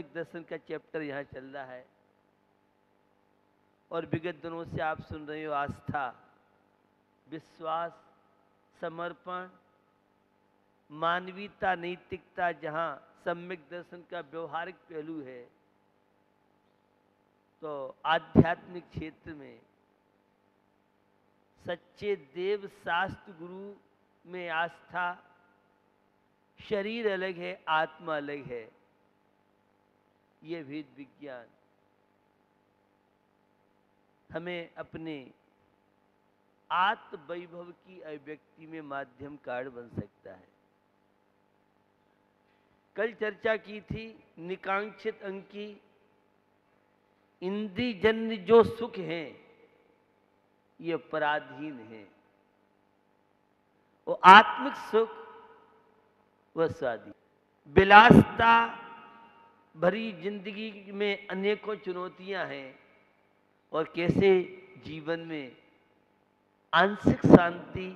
सम्यक दर्शन का चैप्टर यहाँ चल रहा है और विगत दिनों से आप सुन रहे हो आस्था, विश्वास, समर्पण, मानवीयता, नैतिकता, जहाँ सम्यक दर्शन का व्यवहारिक पहलू है, तो आध्यात्मिक क्षेत्र में सच्चे देव शास्त्र गुरु में आस्था, शरीर अलग है, आत्मा अलग है, ये वेद विज्ञान हमें अपने आत्म वैभव की अभिव्यक्ति में माध्यम कार्ड बन सकता है। कल चर्चा की थी निकांक्षित अंग की, इंद्रियजन्य जो सुख हैं ये पराधीन है, वो आत्मिक सुख वह स्वाधीन। विलासता भरी जिंदगी में अनेकों चुनौतियां हैं और कैसे जीवन में आंशिक शांति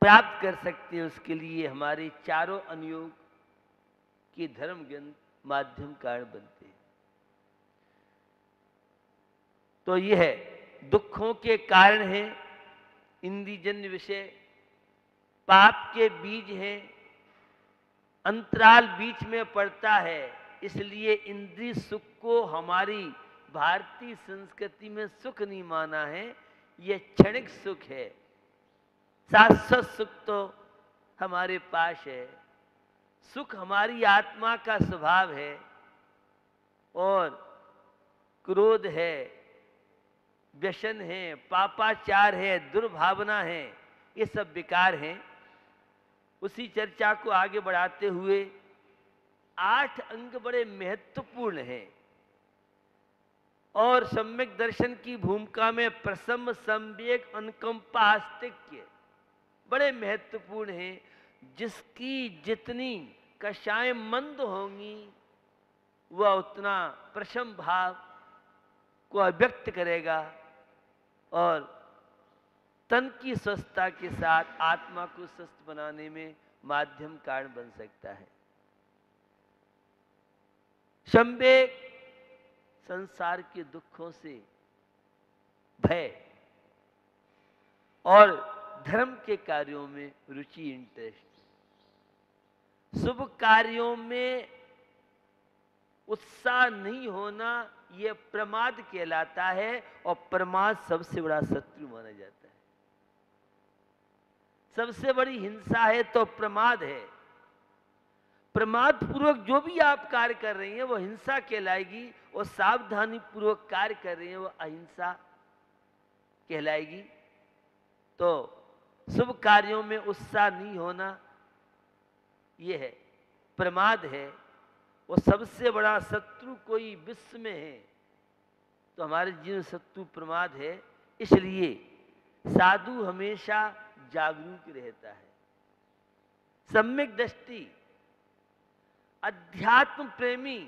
प्राप्त कर सकते हैं, उसके लिए हमारे चारों अनुयोग के धर्म ग्रंथ माध्यम कारण बनते हैं। तो यह है दुखों के कारण है, इंद्रियजन्य विषय, पाप के बीज हैं, अंतराल बीच में पड़ता है, इसलिए इंद्रिय सुख को हमारी भारतीय संस्कृति में सुख नहीं माना है, यह क्षणिक सुख है। शाश्वत सुख तो हमारे पास है। सुख हमारी आत्मा का स्वभाव है और क्रोध है, व्यसन है, पापाचार है, दुर्भावना है, ये सब विकार हैं। उसी चर्चा को आगे बढ़ाते हुए 8 अंग बड़े महत्वपूर्ण हैं और सम्यक दर्शन की भूमिका में प्रसम, संवेग, अनुकंपा, आस्तिक्य बड़े महत्वपूर्ण हैं, जिसकी जितनी कषाएं मंद होंगी वह उतना प्रशम भाव को अभिव्यक्त करेगा और तन की स्वस्थता के साथ आत्मा को स्वस्थ बनाने में माध्यम कारण बन सकता है। संवेग संसार के दुखों से भय और धर्म के कार्यों में रुचि, इंटरेस्ट। शुभ कार्यों में उत्साह नहीं होना यह प्रमाद कहलाता है और प्रमाद सबसे बड़ा शत्रु माना जाता है। सबसे बड़ी हिंसा है तो प्रमाद है। प्रमाद पूर्वक जो भी आप कार्य कर रही हैं वो हिंसा कहलाएगी और सावधानी पूर्वक कार्य कर रही हैं वो अहिंसा कहलाएगी। तो शुभ कार्यों में उत्साह नहीं होना यह है, प्रमाद है। वो सबसे बड़ा शत्रु कोई विश्व में है तो हमारे जीवन शत्रु प्रमाद है। इसलिए साधु हमेशा जागरूक रहता है। सम्यक दृष्टि, अध्यात्म प्रेमी,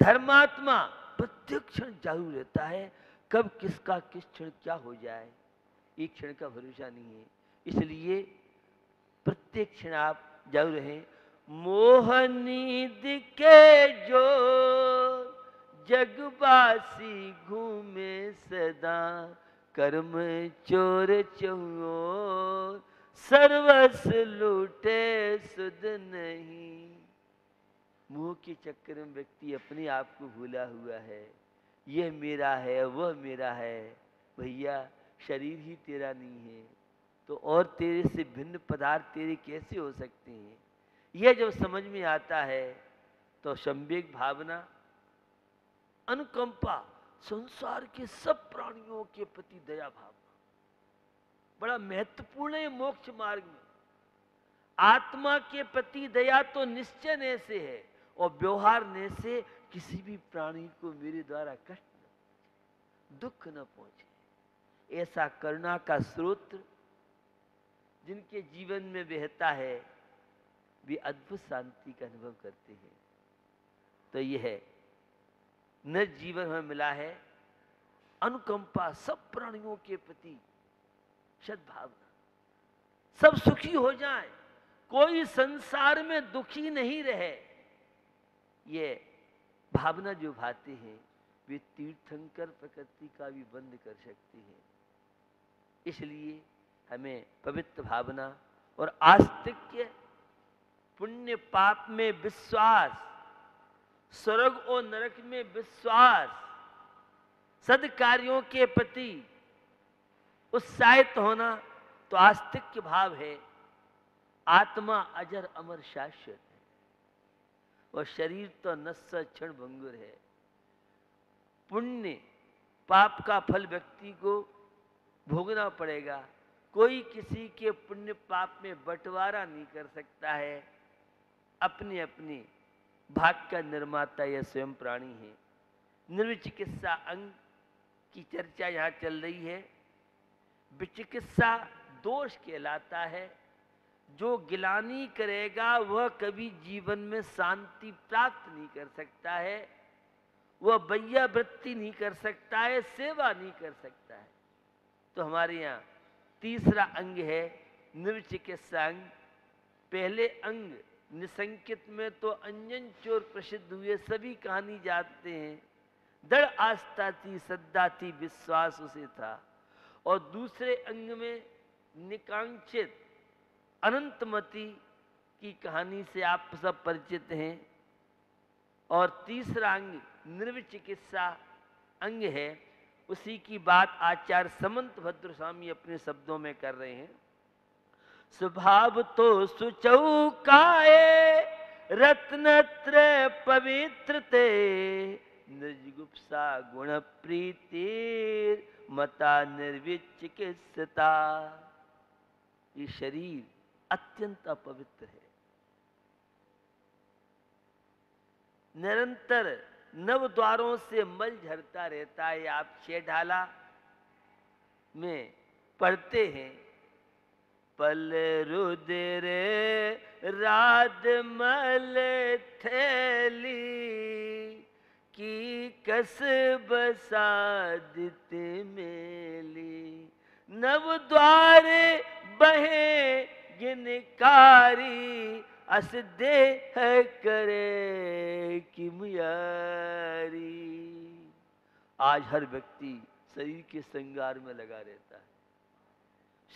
धर्मात्मा प्रत्येक क्षण जागरूक रहता है। कब किसका किस क्षण क्या हो जाए एक क्षण का भरोसा नहीं है, इसलिए प्रत्येक क्षण आप जागरूक रहें। मोह नींद के जो जगबासी घूमे सदा, कर्म चोर चहुओर सर्वस लूटे सुध नहीं। मोह के चक्कर में व्यक्ति अपने आप को भूला हुआ है, यह मेरा है वह मेरा है। भैया शरीर ही तेरा नहीं है तो और तेरे से भिन्न पदार्थ तेरे कैसे हो सकते हैं। यह जब समझ में आता है तो संवेग भावना, अनुकंपा, संसार के सब प्राणियों के प्रति दया भावना बड़ा महत्वपूर्ण है। मोक्ष मार्ग में आत्मा के प्रति दया तो निश्चय से है और व्यवहार ने से किसी भी प्राणी को मेरे द्वारा कष्ट न, दुख न पहुंचे, ऐसा करुणा का स्रोत जिनके जीवन में बहता है वे अद्भुत शांति का अनुभव करते हैं। तो यह है न जीवन में मिला है अनुकंपा, सब प्राणियों के प्रति सद्भावना, सब सुखी हो जाएं, कोई संसार में दुखी नहीं रहे, ये भावना जो भाते हैं वे तीर्थंकर प्रकृति का भी बंद कर सकती हैं। इसलिए हमें पवित्र भावना और आस्तिक्य, पुण्य पाप में विश्वास, स्वर्ग और नरक में विश्वास, सद्कार्यों के प्रति उत्साहित होना तो आस्तिक्य भाव है। आत्मा अजर अमर शाश्वत है और शरीर तो नश्वर क्षण भंगुर है। पुण्य पाप का फल व्यक्ति को भोगना पड़ेगा। कोई किसी के पुण्य पाप में बंटवारा नहीं कर सकता है। अपने अपने भाग का निर्माता यह स्वयं प्राणी है। निर्विचिकित्सा अंग की चर्चा यहाँ चल रही है। विचिकित्सा दोष कहलाता है। जो गिलानी करेगा वह कभी जीवन में शांति प्राप्त नहीं कर सकता है, वह वैयावृत्ति नहीं कर सकता है, सेवा नहीं कर सकता है। तो हमारे यहाँ तीसरा अंग है निर्विचिकित्सा अंग। पहले अंग निसंकित में तो अंजन चोर प्रसिद्ध हुए, सभी कहानी जानते हैं। दृढ़ आस्था थी, श्रद्धा थी, विश्वास उसे था। और दूसरे अंग में निकांक्षित अनंतमती की कहानी से आप सब परिचित हैं। और तीसरा अंग निर्विचिकित्सा अंग है। उसी की बात आचार्य समंत भद्र स्वामी अपने शब्दों में कर रहे हैं। स्वभाव तो सुचौकाए रत्नत्रय पवित्र ते, निर्जुगुप्सा गुण प्रीतिर मता निर्विचिकित्सता। ये शरीर अत्यंत अपवित्र है। निरंतर नव द्वारों से मल झरता रहता है। आप छेढाला में पढ़ते हैं, पल रुद्र राध मल थैली की कस बसादित मेली, नव द्वार बहे गिनकारी अस देह करे किमयारी। आज हर व्यक्ति शरीर के श्रृंगार में लगा रहता है।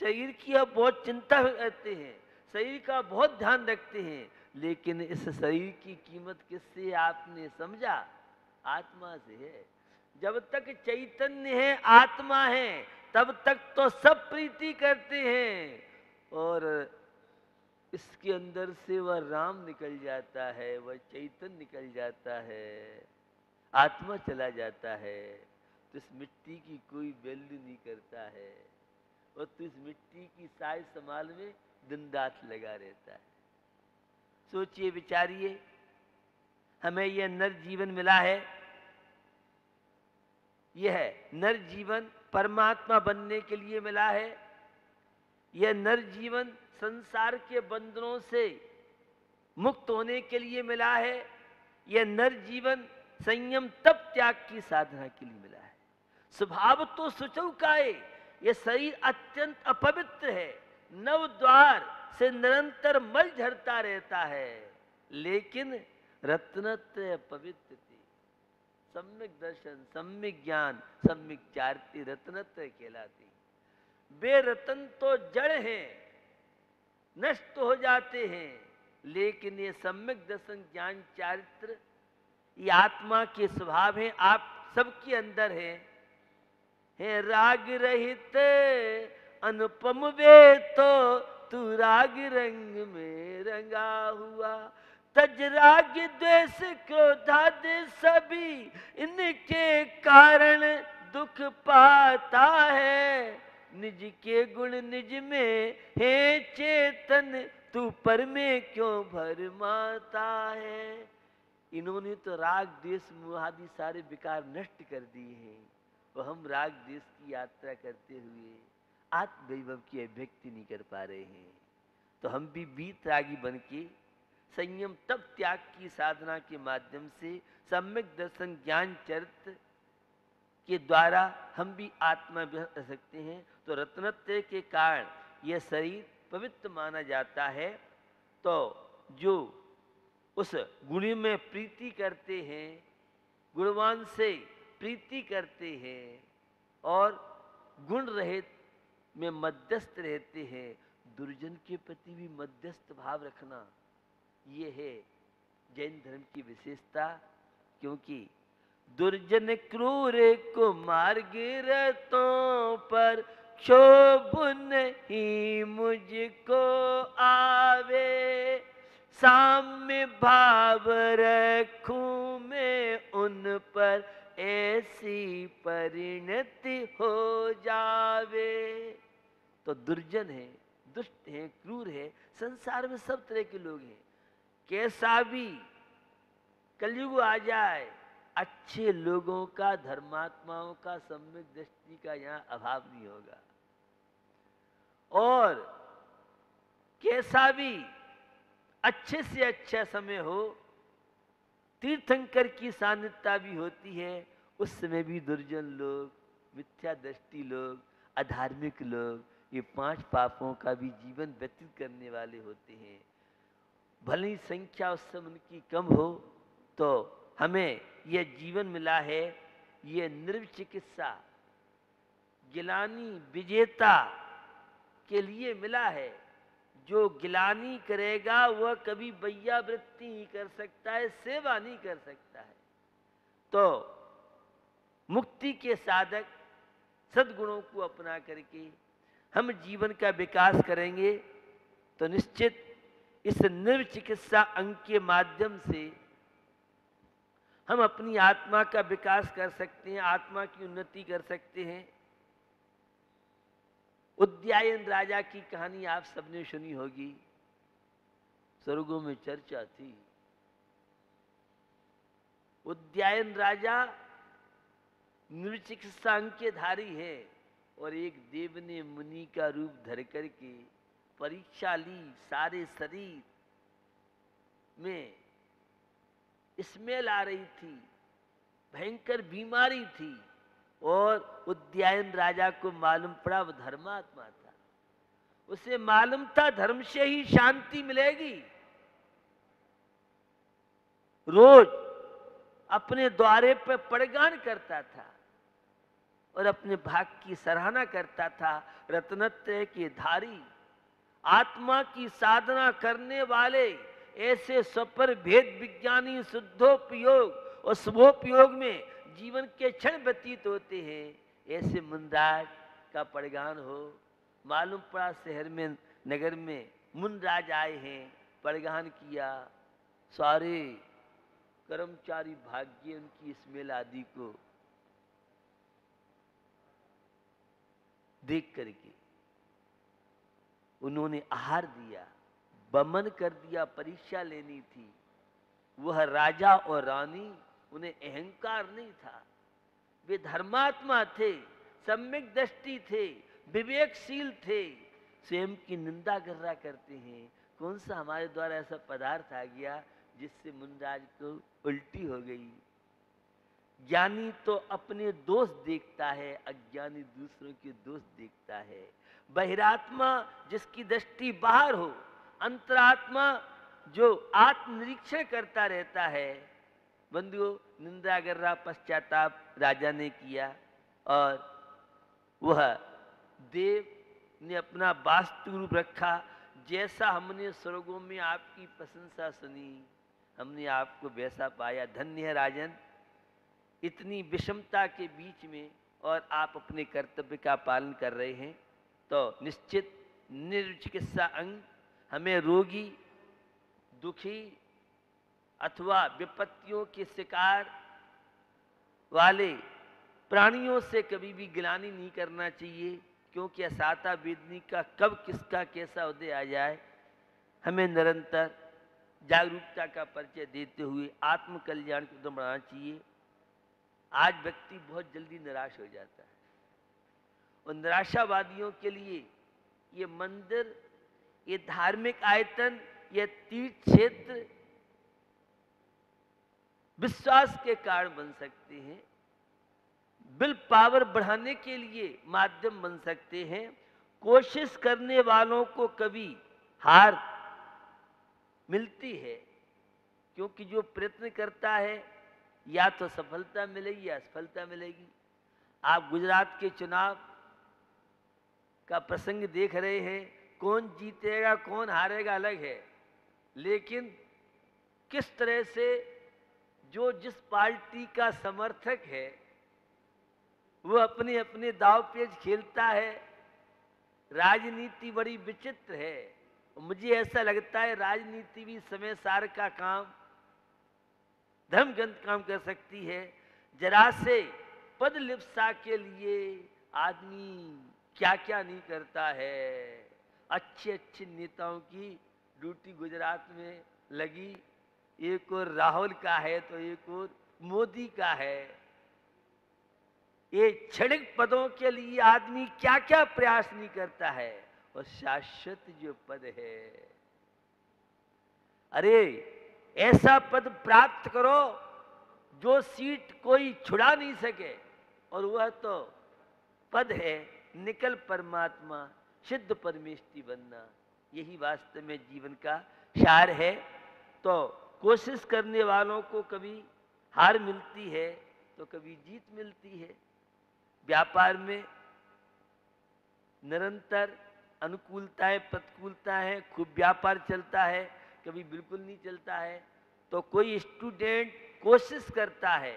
शरीर की आप बहुत चिंता करते हैं, शरीर का बहुत ध्यान रखते हैं, लेकिन इस शरीर की कीमत किससे आपने समझा? आत्मा से है। जब तक चैतन्य है, आत्मा है, तब तक तो सब प्रीति करते हैं। और इसके अंदर से वह राम निकल जाता है, वह चैतन्य निकल जाता है, आत्मा चला जाता है, तो इस मिट्टी की कोई वैल्यू नहीं करता है। और तो इस मिट्टी की साज संभाल में दिन रात लगा रहता है। सोचिए, विचारिए, हमें यह नर जीवन मिला है। यह नर जीवन परमात्मा बनने के लिए मिला है। यह नर जीवन संसार के बंधनों से मुक्त होने के लिए मिला है। यह नर जीवन संयम तप त्याग की साधना के लिए मिला है। स्वभाव तो सुचौकाए, यह शरीर अत्यंत अपवित्र है। नव द्वार से निरंतर मल झरता रहता है, लेकिन रत्नत्रय पवित्र थी। सम्यक दर्शन, सम्यक ज्ञान, सम्यक चारित्री रत्नत्रय कहलाती। वे रतन तो जड़ हैं, नष्ट हो जाते हैं, लेकिन ये सम्यक दर्शन, ज्ञान, चारित्र ये आत्मा के स्वभाव हैं, आप सबके अंदर है राग रहित अनुपम वे तो तू राग रंग में रंगा हुआ। तज राग द्वेष क्रोधाद सभी इनके कारण दुख पाता है। निज के गुण निज में है चेतन, तू पर में क्यों भरमाता है। इन्होंने तो राग द्वेष मोह आदि सारे विकार नष्ट कर दिए हैं, और हम राग द्वेष की यात्रा करते हुए आत्मवैभव की अभिव्यक्ति नहीं कर पा रहे हैं। तो हम भी बीत रागी बन के संयम तप त्याग की साधना के माध्यम से सम्यक दर्शन ज्ञान चरित्र के द्वारा हम भी आत्मा रह सकते हैं। तो रत्नत्रय के कारण यह शरीर पवित्र माना जाता है। तो जो उस गुणी में प्रीति करते हैं, गुणवान से प्रीति करते हैं और गुण रहित में मध्यस्थ रहते हैं। दुर्जन के प्रति भी मध्यस्थ भाव रखना, ये है जैन धर्म की विशेषता। क्योंकि दुर्जन क्रूर को मार्ग रतों पर क्षोभ नहीं मुझको आवे, साम्य भाव रखूं मैं उन पर ऐसी परिणति हो जावे। तो दुर्जन है, दुष्ट है, क्रूर है, संसार में सब तरह के लोग हैं। कैसा भी कलयुग आ जाए, अच्छे लोगों का, धर्मात्माओं का, सम्यक दृष्टि का यहाँ अभाव नहीं होगा। और कैसा भी अच्छे से अच्छा समय हो, तीर्थंकर की सान्निध्यता भी होती है, उस समय भी दुर्जन लोग, मिथ्या दृष्टि लोग, अधार्मिक लोग, ये 5 पापों का भी जीवन व्यतीत करने वाले होते हैं। भले ही संख्या उस समय उनकी कम हो, तो हमें यह जीवन मिला है, ये निर्विचिकित्सा गिलानी विजेता के लिए मिला है। जो गिलानी करेगा वह कभी वैयावृत्ति नहीं कर सकता है, सेवा नहीं कर सकता है। तो मुक्ति के साधक सद्गुणों को अपना करके हम जीवन का विकास करेंगे तो निश्चित इस निर्विचिकित्सा अंग के माध्यम से हम अपनी आत्मा का विकास कर सकते हैं, आत्मा की उन्नति कर सकते हैं। उद्यायन राजा की कहानी आप सबने सुनी होगी, स्वर्गों में चर्चा थी। उद्यायन राजा निर्विचिकित्सा अंग के धारी है और एक देव ने मुनि का रूप धर करके परीक्षा ली। सारे शरीर में स्मेल आ रही थी, भयंकर बीमारी थी और उद्यायन राजा को मालूम पड़ा वो धर्मात्मा था। उसे मालूम था धर्म से ही शांति मिलेगी। रोज अपने द्वारे पर पड़गान करता था और अपने भाग की सराहना करता था। रत्नत्रय के धारी, आत्मा की साधना करने वाले, ऐसे सपर भेद विज्ञानी शुद्धोपयोग और शुभोपयोग में जीवन के क्षण व्यतीत होते हैं। ऐसे मुनराज का पड़गान हो। मालूम पड़ा शहर में, नगर में मुनराज आए हैं, पड़गान किया। सारे कर्मचारी भाग्य उनकी स्मेल आदि को देख करके उन्होंने आहार दिया, बमन कर दिया। परीक्षा लेनी थी। वह राजा और रानी, उन्हें अहंकार नहीं था, वे धर्मात्मा थे, सम्यक दृष्टि थे, विवेकशील थे। स्वयं की निंदा कर रहा करते हैं, कौन सा हमारे द्वारा ऐसा पदार्थ आ गया जिससे मुनराज को उल्टी हो गई। ज्ञानी तो अपने दोष देखता है, अज्ञानी दूसरों के दोष देखता है। बहिरात्मा जिसकी दृष्टि बाहर हो, अंतरात्मा जो आत्मनिरीक्षण करता रहता है। बंधुओं, निंदा कर रहा पश्चाताप राजा ने किया और वह देव ने अपना वास्तु रूप रखा। जैसा हमने स्वर्गों में आपकी प्रशंसा सुनी, हमने आपको वैसा पाया। धन्य है राजन, इतनी विषमता के बीच में और आप अपने कर्तव्य का पालन कर रहे हैं। तो निश्चित निर्चिकित्सा अंग हमें रोगी, दुखी अथवा विपत्तियों के शिकार वाले प्राणियों से कभी भी गिलानी नहीं करना चाहिए। क्योंकि असाता वेदनी का कब किसका कैसा उदय आ जाए, हमें निरंतर जागरूकता का परिचय देते हुए आत्म कल्याण को उद्यम बढ़ाना चाहिए। आज व्यक्ति बहुत जल्दी निराश हो जाता है और निराशावादियों के लिए ये मंदिर, ये धार्मिक आयतन, ये तीर्थ क्षेत्र विश्वास के कारण बन सकते हैं, विल पावर बढ़ाने के लिए माध्यम बन सकते हैं। कोशिश करने वालों को कभी हार मिलती है, क्योंकि जो प्रयत्न करता है या तो सफलता मिलेगी या असफलता मिलेगी। आप गुजरात के चुनाव का प्रसंग देख रहे हैं, कौन जीतेगा कौन हारेगा अलग है, लेकिन किस तरह से जो जिस पार्टी का समर्थक है वो अपने अपने दाव पेच खेलता है। राजनीति बड़ी विचित्र है। मुझे ऐसा लगता है राजनीति भी समय सार का काम, धर्मग्रंथ काम कर सकती है। जरा से पद लिप्सा के लिए आदमी क्या क्या नहीं करता है। अच्छे अच्छे नेताओं की ड्यूटी गुजरात में लगी, एक और राहुल का है तो एक और मोदी का है। ये क्षणिक पदों के लिए आदमी क्या क्या प्रयास नहीं करता है, और शाश्वत जो पद है, अरे ऐसा पद प्राप्त करो जो सीट कोई छुड़ा नहीं सके, और वह तो पद है निकल परमात्मा सिद्ध परमेष्टि बनना। यही वास्तव में जीवन का सार है। तो कोशिश करने वालों को कभी हार मिलती है तो कभी जीत मिलती है। व्यापार में निरंतर अनुकूलताएं प्रतिकूलताएं, खूब व्यापार चलता है कभी बिल्कुल नहीं चलता है। तो कोई स्टूडेंट कोशिश करता है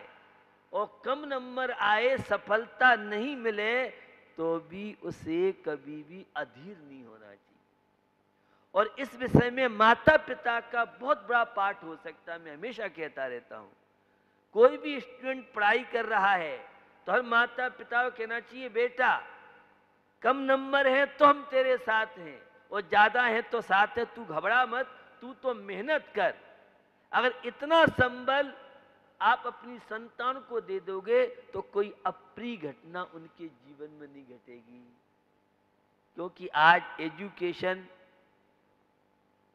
और कम नंबर आए, सफलता नहीं मिले, तो भी उसे कभी भी अधीर नहीं होना चाहिए। और इस विषय में माता पिता का बहुत बड़ा पार्ट हो सकता है। मैं हमेशा कहता रहता हूं, कोई भी स्टूडेंट पढ़ाई कर रहा है तो हर माता पिता को कहना चाहिए, बेटा कम नंबर है तो हम तेरे साथ हैं, और ज्यादा है तो साथ है, तू घबरा मत, तू तो मेहनत कर। अगर इतना संबल आप अपनी संतान को दे दोगे तो कोई अप्रिय घटना उनके जीवन में नहीं घटेगी। क्योंकि आज एजुकेशन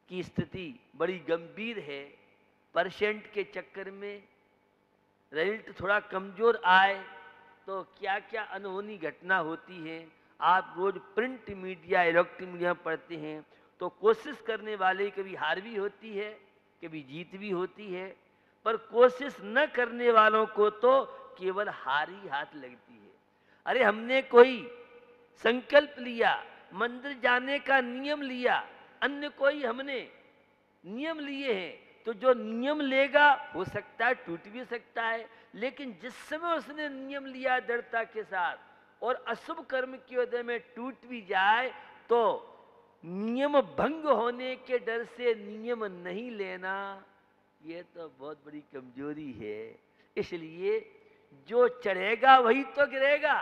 की स्थिति बड़ी गंभीर है। परसेंट के चक्कर में रिजल्ट थोड़ा कमजोर आए तो क्या क्या अनहोनी घटना होती है। आप रोज प्रिंट मीडिया इलेक्ट्रॉनिक मीडिया पढ़ते हैं तो कोशिश करने वाले कभी हार भी होती है कभी जीत भी होती है, पर कोशिश न करने वालों को तो केवल हार ही हाथ लगती है। अरे हमने कोई संकल्प लिया, मंदिर जाने का नियम लिया, अन्य कोई हमने नियम लिए हैं, तो जो नियम लेगा हो सकता है टूट भी सकता है, लेकिन जिस समय उसने नियम लिया दृढ़ता के साथ और अशुभ कर्म की वजह में टूट भी जाए तो नियम भंग होने के डर से नियम नहीं लेना, ये तो बहुत बड़ी कमजोरी है। इसलिए जो चढ़ेगा वही तो गिरेगा।